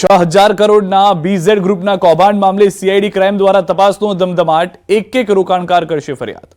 6000 કરોડના બીઝેડ ગ્રુપના કૌભાંડ મામલે સીઆઈડી ક્રાઇમ દ્વારા તપાસનો ધમધમાટ. એક રોકાણકાર કરશે ફરિયાદ.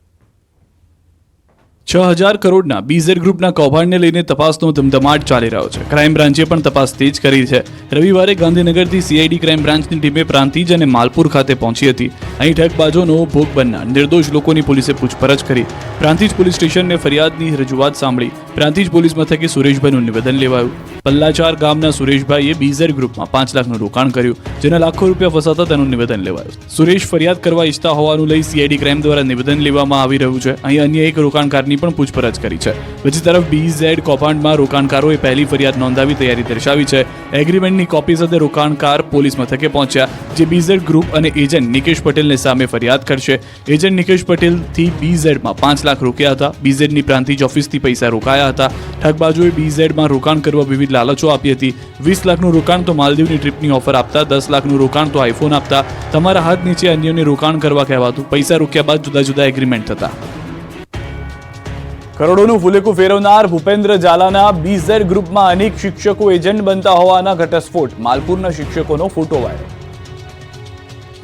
6000 કરોડના બીઝેડ ગ્રુપના કૌભાંડને લઈને તપાસનો ધમધમાટ ચાલી રહ્યો છે. ક્રાઇમ બ્રાન્ચે પણ તપાસ તેજ કરી છે. રવિવારે ગાંધીનગરથી સીઆઈડી ક્રાઇમ બ્રાન્ચની ટીમે પ્રાંતિજ અને માલપુર ખાતે પહોંચી હતી. અહીં ઠગબાજોનો ભોગ બનનાર નિર્દોષ લોકોની પોલીસે પૂછપરછ કરી. પ્રાંતિજ પોલીસ સ્ટેશનને ફરિયાદની રજૂઆત સાંભળી. પ્રાંતિજ પોલીસ મથકે સુરેશભાઈનું નિવેદન લેવાયું. પલ્લાચાર ગામના સુરેશભાઈએ બીઝેડ ગ્રુપમાં 5 લાખનું રોકાણ કર્યું, જેના લાખો રૂપિયા ફસાતા તેનું નિવેદન લેવાયું. સુરેશ ફરિયાદ કરવા ઈચ્છતા હોવાનું લઈ સીઆઈડી ક્રાઇમ દ્વારા નિવેદન લેવામાં આવી રહ્યું છે. અહીં અન્ય એક રોકાણકારની પણ પૂછપરછ કરી છે. બીજી તરફ બીઝેડ કૌભાંડમાં રોકાણકારોએ પહેલી ફરિયાદ નોંધાવી તૈયારી દર્શાવી છે. એગ્રીમેન્ટની કોપી સાથે રોકાણકાર પોલીસ મથકે પહોંચ્યા, જે બીઝેડ ગ્રુપ અને એજન્ટ નિકેશ પટેલને સામે ફરિયાદ કરશે. એજન્ટ નિકેશ પટેલથી બીઝેડમાં 5 લાખ રોક્યા હતા. બીઝેડની પ્રાંતિજ ઓફિસથી પૈસા રોકાયા હતા. ઠગબાજોએ બીઝેડમાં રોકાણ કરવા વિવિધ લાલચો આપી હતી. 20 લાખનું રોકાણ તો માલદીવની ટ્રીપની ઓફર આપતા, 10 લાખનું રોકાણ તો આઈફોન આપતા, તમારા હાથ નીચે અન્યને રોકાણ કરવા કહેવાતું. પૈસા રોક્યા બાદ જુદા જુદા એગ્રીમેન્ટ થતા. કરોડોનું ફુલેકું ફેરવનાર ભૂપેન્દ્ર ઝાલાના બીઝેડ ગ્રુપમાં અનેક શિક્ષકો એજન્ટ બનતા હોવાના ઘટસ્ફોટ. માલપુરના શિક્ષકોનો ફોટો વાયરલ.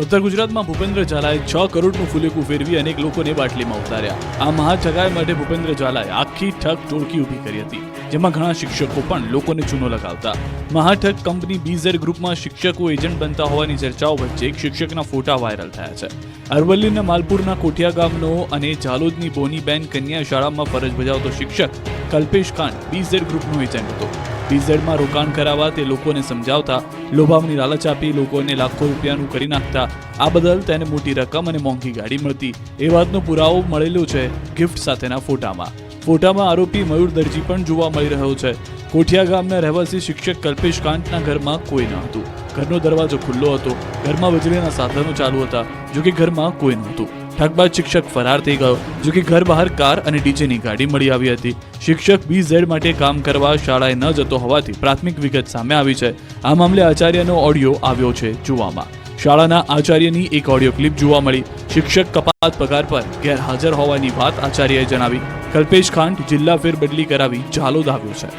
ઉત્તર ગુજરાતમાં ભૂપેન્દ્ર ઝાલાએ 6 કરોડનું ફુલેકું ફેરવી અનેક લોકોને બાટલીમાં ઉતાર્યા. આ મહાઠગાઈ માટે ભૂપેન્દ્ર ઝાલાએ આખી ઠગ ટોળકી ઊભી કરી હતી, જેમાં ઘણા શિક્ષકો પણ લોકોને ચૂનો લગાવતા. મહાઠગ કંપની બીઝેડ ગ્રુપમાં શિક્ષકો એજન્ટ બનતા હોવાની ચર્ચાઓ વચ્ચે એક શિક્ષકના ફોટા વાયરલ થયા છે. અરવલ્લીના માલપુરના કોઠિયા ગામનો અને ઝાલોદની બોનીબેન કન્યા શાળામાં ફરજ બજાવતો શિક્ષક કલ્પેશ કાંડ બીઝેડ ગ્રુપનો એજન્ટ હતો. બીઝેડમાં રોકાણ કરાવવા તે લોકોને સમજાવતા, લોભામણી લાલચ આપી લોકોને લાખો રૂપિયાનું કરી નાખતા. આ બદલ તેને મોટી રકમ અને મોંઘી ગાડી મળતી. એ વાતનો પુરાવો મળેલો છે ગિફ્ટ સાથેના ફોટામાં. ફોટામાં આરોપી મયુર દરજી પણ જોવા મળી રહ્યો છે. કોઠિયા ગામના રહેવાસી શિક્ષક કલ્પેશ કાંતના ઘરમાં કોઈ ન હતું. ઘરનો દરવાજો ખુલ્લો હતો. ઘરમાં વીજળીના સાધનો ચાલુ હતા, જો કે ઘરમાં કોઈ નહોતું. ઠગબાજ શિક્ષક ફરાર થઈ ગયો, જો કે ઘર બહાર કાર અને ડીજેની ગાડી મળી આવી હતી. શિક્ષક બીઝેડ માટે કામ કરવા શાળાએ ન જતો હોવાથી પ્રાથમિક વિગત સામે આવી છે. આ મામલે આચાર્યનો ઓડિયો આવ્યો છે જોવામાં. શાળાના આચાર્યની એક ઓડિયો ક્લિપ જોવા મળી. શિક્ષક કપાત પગાર પર ગેરહાજર હોવાની વાત આચાર્યએ જણાવી. કલ્પેશ ખાંટ જિલ્લા ફેરબદલી કરાવી ઝાલોદ આવ્યો છે.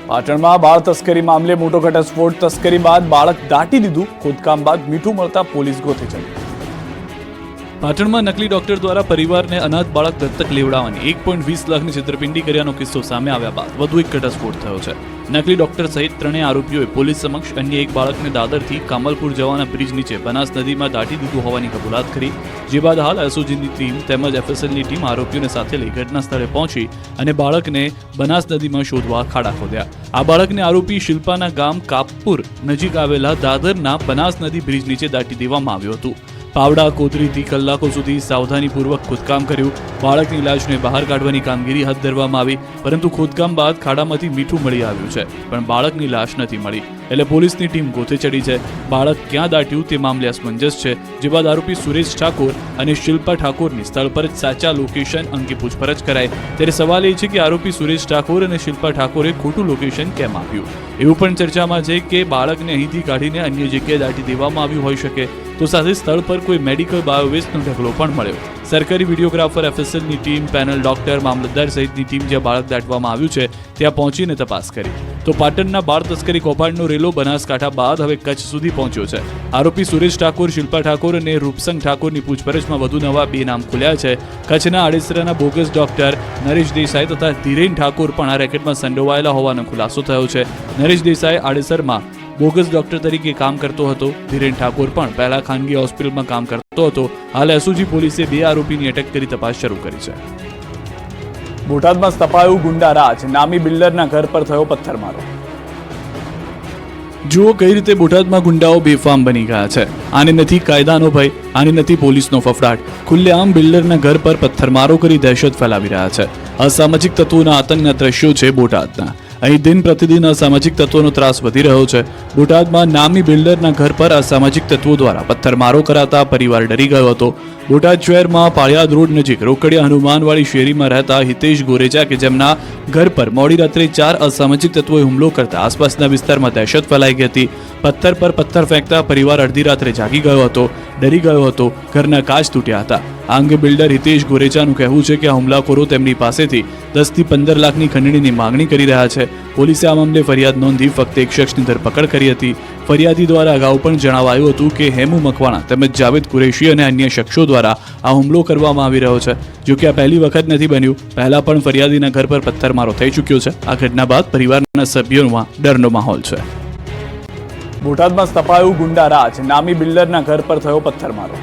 પાટણમાં બાળ તસ્કરી મામલે મોટો ઘટસ્ફોટ. તસ્કરી બાદ બાળક દાટી દીધું. ખોદકામ બાદ મીઠું મળતા પોલીસ ગોતે ચડી. પાટણમાં નકલી ડોક્ટર દ્વારા પરિવારને અનાથ બાળક દત્તક લેવડાવવાની 1.20 લાખની છેતરપિંડી કર્યાનો કિસ્સો સામે આવ્યા બાદ વધુ એક ઘટસ્ફોટ થયો છે. નકલી ડોક્ટર સહિત 3 આરોપીઓએ પોલીસ સમક્ષ અન્ય એક બાળકને દાદરથી કામલપુર જવાના બ્રિજ નીચે બનાસ નદીમાં દાટી દીધું હોવાની કબૂલાત કરી. જે બાદ હાલ એસઓજીની ટીમ તેમજ એફએસએલની ટીમ આરોપીઓને સાથે લઈ ઘટના સ્થળે પહોંચી અને બાળકને બનાસ નદીમાં શોધવા ખાડા ખોદ્યા. આ બાળકને આરોપી શિલ્પાના ગામ કાપપુર નજીક આવેલા દાદરના બનાસ નદી બ્રિજ નીચે દાટી દેવામાં આવ્યું હતું. પાવડા કોતરીથી કલાકો સુધી સાવધાનીપૂર્વક ખોદકામ કર્યું. બાળકની લાશને બહાર કાઢવાની કામગીરી હાથ ધરવામાં આવી, પરંતુ ખોદકામ બાદ ખાડામાંથી મીઠું મળી આવ્યું છે, પણ બાળકની લાશ નથી મળી. એટલે પોલીસની ટીમ ગોતે ચડી છે. બાળક ક્યાં દાટ્યું તે મામલે અસમંજસ છે. જે બાદ આરોપી સુરેશ ઠાકોર અને શિલ્પા ઠાકોરની સ્થળ પર જ સાચા લોકેશન અંગે પૂછપરછ કરાય. ત્યારે સવાલ એ છે કે આરોપી સુરેશ ઠાકોર અને શિલ્પા ઠાકોરે ખોટું લોકેશન કેમ આપ્યું? એવું પણ ચર્ચામાં છે કે બાળકને અહીંથી કાઢીને અન્ય જગ્યાએ દાટી દેવામાં આવ્યું હોઈ શકે. તો સાથે સ્થળ પર કોઈ મેડિકલ બાયોવેસ્ટનો ઢગલો પણ મળ્યો. સરકારી વિડીયોગ્રાફર, એફએસએલની ટીમ, પેનલ ડોક્ટર, મામલતદાર સહિતની ટીમ જ્યાં બાળક દાટવામાં આવ્યું છે ત્યાં પહોંચીને તપાસ કરી. તો પાટણના બાળ તસ્કરી કૌભાંડનો રેલો બનાસકાંઠા બાદ હવે કચ્છ સુધી પહોંચ્યો છે. આરોપી સુરેશ ઠાકોર, શિલ્પા ઠાકોર અને રૂપસંગ ઠાકોરની પૂછપરછમાં વધુ નવા 2 નામ ખુલ્યા છે. કચ્છના આડેસરાના બોગસ ડોક્ટર નરેશ દેસાઈ તથા ધીરેન ઠાકોર પણ આ રેકેટમાં સંડોવાયેલા હોવાનો ખુલાસો થયો છે. નરેશ દેસાઈ આડેસરમાં બોગસ ડોક્ટર તરીકે કામ કરતો હતો. ધીરેન ઠાકોર પણ પહેલા ખાનગી હોસ્પિટલમાં કામ કરતો હતો. હાલ એસઓજી પોલીસે 2 આરોપીની અટક કરી તપાસ શરૂ કરી છે. બોટાદમાં સ્થપાયું ગુંડા રાજ. નામી બિલ્ડરના ઘર પર થયો પથ્થરમારો. જુઓ કઈ રીતે બોટાદમાં ગુંડાઓ બેફામ બની ગયા છે. આને નથી કાયદાનો ભય, આને નથી પોલીસનો ફફડાટ. ખુલ્લેઆમ બિલ્ડરના ઘર પર પથ્થરમારો કરી દહેશત ફેલાવી રહ્યા છે. અસામાજિક તત્વોના આતંકના દ્રશ્યો છે બોટાદના. અહીં દિન પ્રતિદિન અસામાજિક તત્વોનો ત્રાસ વધી રહ્યો છે. બોટાદમાં નામી બિલ્ડરના ઘર પર અસામાજિક તત્વો દ્વારા પથ્થરમારો કરાતા પરિવાર ડરી ગયો હતો. બોટાદ શહેરમાં પાળિયાદ રોડ નજીક રોકડિયા હનુમાનવાળી શેરીમાં રહેતા હિતેશ ગોરેજા કે જેમના ઘર પર મોડી રાત્રે 4 અસામાજિક તત્વોએ હુમલો કરતા આસપાસના વિસ્તારમાં દહેશત ફેલાઈ ગઈ હતી. પથ્થર પર પથ્થર ફેંકતા પરિવાર અડધી રાત્રે જાગી ગયો હતો. ડરી ગયો હતો, ઘરના કાચ તૂટ્યા હતા। આ અંગે બિલ્ડર હિતેશ ગોરેચાનું કહેવું છે કે આ હુમલાખોરો તેમની પાસેથી 10 થી 15 લાખની ખંડણીની માંગણી કરી રહ્યા છે। પોલીસે આ મામલે ફરિયાદ નોંધી ફક્ત એક શખ્સની ધરપકડ કરી હતી। ફરિયાદી દ્વારા અગાઉ પણ જણાવાયું હતું કે હેમુ મકવાણા તેમજ જાવેદ કુરેશી અને અન્ય શખ્સો દ્વારા આ હુમલો કરવામાં આવી રહ્યો છે। જો કે આ પહેલી વખત નથી બન્યું, પહેલા પણ ફરિયાદીના ઘર પર પથ્થરમારો થઈ ચૂક્યો છે। આ ઘટના બાદ પરિવારના સભ્યોમાં ડરનો માહોલ છે। બોટાદમાં સ્થપાયું ગુંડા રાજ, નામી બિલ્ડરના ઘર પર થયો પથ્થરમારો।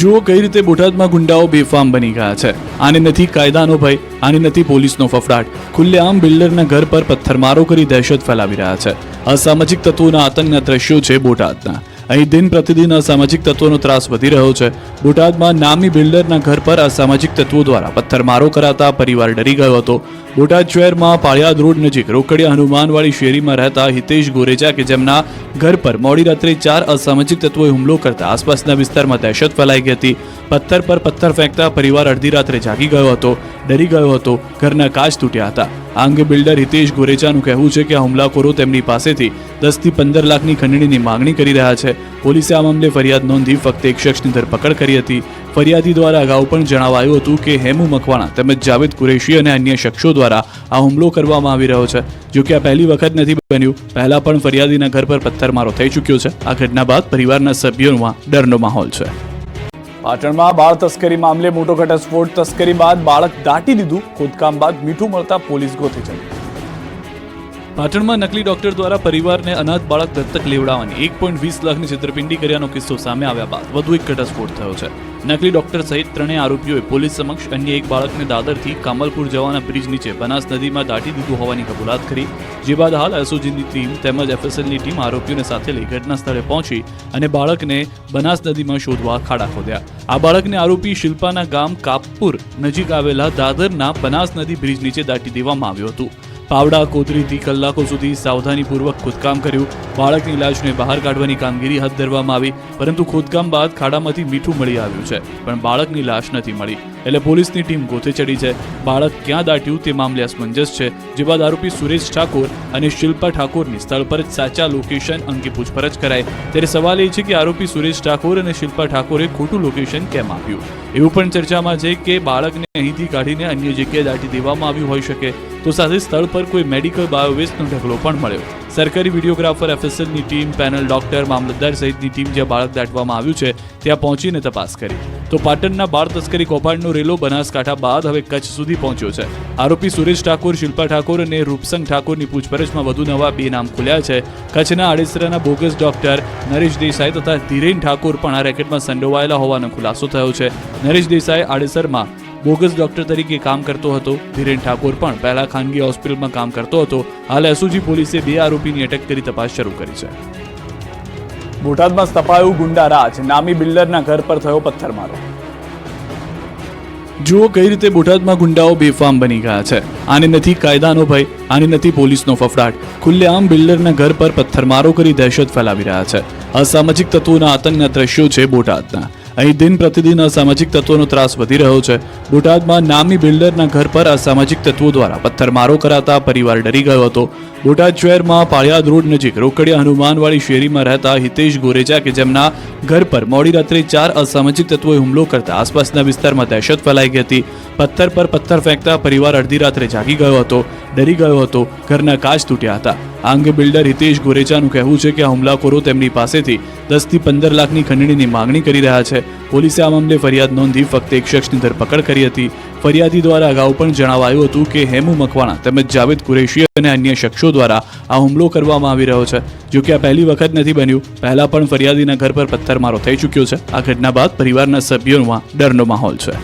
જુઓ કઈ રીતે બોટાદમાં ગુંડાઓ બેફામ બની ગયા છે। આને નથી કાયદાનો ભય, આને નથી પોલીસનો ફફડાટ, ખુલ્લેઆમ બિલ્ડરના ઘર પર પથ્થરમારો કરી દહેશત ફેલાવી રહ્યા છે। અસામાજિક તત્વોના આતંકના દ્રશ્યો છે બોટાદના। અહીં દિન પ્રતિદિન અસામાજિક તત્વોનો ત્રાસ વધી રહ્યો છે। બોટાદમાં નામી બિલ્ડરના ઘર પર અસામાજિક તત્વો દ્વારા પથ્થરમારો કરાતા પરિવાર ડરી ગયો હતો। બોટાદ શહેરમાં પાળિયાદ રોડ નજીક રોકડિયા હનુમાનવાડી શેરીમાં રહેતા હિતેશ ગોરેચા કે જેમના ઘર પર મોડી રાત્રે 4 અસામાજિક તત્વોએ હુમલો કરતા આસપાસના વિસ્તારમાં દહેશત ફેલાઈ ગઈ હતી। પથ્થર પર પથ્થર ફેંકતા પરિવાર અડધી રાત્રે જાગી ગયો હતો, ડરી ગયો હતો, ઘરના કાચ તૂટ્યા હતા। આ અંગે બિલ્ડર હિતેશ ગોરેચાનું કહેવું છે કે આ હુમલાખોરો તેમની પાસેથી 10 થી 15 લાખની ખંડણીની માંગણી કરી રહ્યા છે। પોલીસે આ મામલે ફરિયાદ નોંધી ફક્ત એક શખ્સની ધરપકડ કરી હતી। ફરિયાદી દ્વારા અગાઉ પણ જણાવાયું હતું કે હેમુ મકવાણા તેમજ જાવેદ કુરેશી અને અન્ય શખ્સો દ્વારા આ હુમલો કરવામાં આવી રહ્યો છે। જો કે આ પહેલી વખત નથી બન્યું, પહેલા પણ ફરિયાદીના ઘર પર પથ્થરમારો થઈ ચૂક્યો છે। આ ઘટના બાદ પરિવારના સભ્યોમાં ડરનો માહોલ છે। પાટણમાં બાળ તસ્કરી મામલે મોટો ઘટસ્ફોટ, તસ્કરી બાદ બાળક દાટી દીધું, ખોદકામ બાદ મીઠું મળતા પોલીસ ગોતી ચડી। પાટણમાં નકલી ડોક્ટર દ્વારા પરિવારને અનાથ બાળક દત્તક લેવડાવવાની 1.20 લાખની છેતરપિંડી કર્યાનો કિસ્સો સામે આવ્યા બાદ વધુ એક ઘટસ્ફોટ થયો છે। નકલી ડોક્ટર સહિત 3 આરોપીઓએ પોલીસ સમક્ષ અન્ય એક બાળકને દાદરથી કામલપુર જવાના બ્રિજ નીચે બનાસ નદીમાં દાટી દીધું હોવાની કબૂલાત કરી। જે બાદ હાલ એસઓજીની ટીમ તેમજ એફએસએલની ટીમ આરોપીઓને સાથે લઈ ઘટના સ્થળે પહોંચી અને બાળકને બનાસ નદીમાં શોધવા ખાડા ખોદ્યા। આ બાળકને આરોપી શિલ્પાના ગામ કાપપુર નજીક આવેલા દાદરના બનાસ નદી બ્રિજ નીચે દાટી દેવામાં આવ્યું હતું। પાવડા કોતરીથી કલાકો સુધી સાવધાનીપૂર્વક ખોદકામ કર્યું। બાળકની લાશને બહાર કાઢવાની કામગીરી હાથ ધરવામાં આવી, પરંતુ ખોદકામ બાદ ખાડામાંથી મીઠું મળી આવ્યું છે, પણ બાળકની લાશ નથી મળી। એટલે પોલીસની ટીમ ગોતે ચડી છે। બાળક ક્યાં દાટ્યું તે મામલે અસમંજસ છે। જે બાદ આરોપી સુરેશ ઠાકોર અને શિલ્પા ઠાકોરની સ્થળ પર જ સાચા લોકેશન અંગે પૂછપરછ કરાઈ। ત્યારે સવાલ એ છે કે આરોપી સુરેશ ઠાકોર અને શિલ્પા ઠાકોરે ખોટું લોકેશન કેમ આપ્યું? એવું પણ ચર્ચામાં છે કે બાળકને અહીંથી કાઢીને અન્ય જગ્યાએ દાટી દેવામાં આવ્યું હોઈ શકે, તો સાથે સ્થળ પર કોઈ મેડિકલ બાયોવેસ્ટનો ઢગલો પણ મળ્યો। સરકારી વિડીયોગ્રાફર, એફએસએલની ટીમ, પેનલ ડોક્ટર, મામલતદાર સહિતની ટીમ જ્યાં બાળક દાટવામાં આવ્યું છે ત્યાં પહોંચીને તપાસ કરી। તો પાટણના બાળ તસ્કરી કૌભાંડનો રેલો બનાસકાંઠા બાદ હવે કચ્છ સુધી પહોંચ્યો છે। આરોપી સુરેશ ઠાકોર, શિલ્પા ઠાકોર અને રૂપસંગ ઠાકોરની પૂછપરછમાં વધુ નવા 2 નામ ખુલ્યા છે। કચ્છના આડેસરાના બોગસ ડોક્ટર નરેશ દેસાઈ તથા ધીરેન ઠાકોર પણ આ રેકેટમાં સંડોવાયેલા હોવાનો ખુલાસો થયો છે। નરેશ દેસાઈ આડેસરમાં બોગસ ડોક્ટર તરીકે કામ કરતો હતો। ધીરેન ઠાકોર પણ પહેલા ખાનગી હોસ્પિટલમાં કામ કરતો હતો। હાલ એસઓજી પોલીસે 2 આરોપીની અટક કરી તપાસ શરૂ કરી છે। બોટાદમાં સ્થપાયું ગુંડા રાજ, નામી બિલ્ડરના ઘર પર થયો પથ્થરમારો। જુઓ કઈ રીતે બોટાદમાં ગુંડાઓ બેફામ બની ગયા છે। આને નથી કાયદાનો ભય, આને નથી પોલીસનો ફફડાટ, ખુલ્લેઆમ બિલ્ડરના ઘર પર પથ્થરમારો કરી દહેશત ફેલાવી રહ્યા છે। અસામાજિક તત્વોના આતંકના દ્રશ્યો છે બોટાદના। અહીં દિન પ્રતિદિન અસામાજિક તત્વોનો ત્રાસ વધી રહ્યો છે। બોટાદમાં નામી બિલ્ડરના ઘર પર અસામાજિક તત્વો દ્વારા પથ્થરમારો કરાતા પરિવાર ડરી ગયો હતો। બોટાદ શહેરમાં પાળિયાદ રોડ નજીક રોકડિયા હનુમાનવાડી શેરીમાં રહેતા હિતેશ ગોરેચા કે જેમના ઘર પર મોડી રાત્રે 4 અસામાજિક તત્વોએ હુમલો કરતા આસપાસના વિસ્તારમાં દહેશત ફેલાઈ ગઈ હતી। પથ્થર પર પથ્થર ફેંકતા પરિવાર અડધી રાત્રે જાગી ગયો હતો, ડરી ગયો હતો, ઘરના કાચ તૂટ્યા હતા। આ અંગે બિલ્ડર હિતેશ ગોરેચાનું કહેવું છે કે આ હુમલાખોરો તેમની પાસેથી 10 થી 15 લાખની ખંડણીની માંગણી કરી રહ્યા છે। પોલીસે આ મામલે ફરિયાદ નોંધી ફક્ત એક શખ્સની ધરપકડ કરી હતી। ફરિયાદી દ્વારા અગાઉ પણ જણાવાયું હતું કે હેમુ મકવાણા તેમજ જાવેદ કુરેશી અને અન્ય શખ્સો દ્વારા આ હુમલો કરવામાં આવી રહ્યો છે। જો કે આ પહેલી વખત નથી બન્યું, પહેલા પણ ફરિયાદીના ઘર પર પથ્થરમારો થઈ ચૂક્યો છે। આ ઘટના બાદ પરિવારના સભ્યોમાં ડરનો માહોલ છે।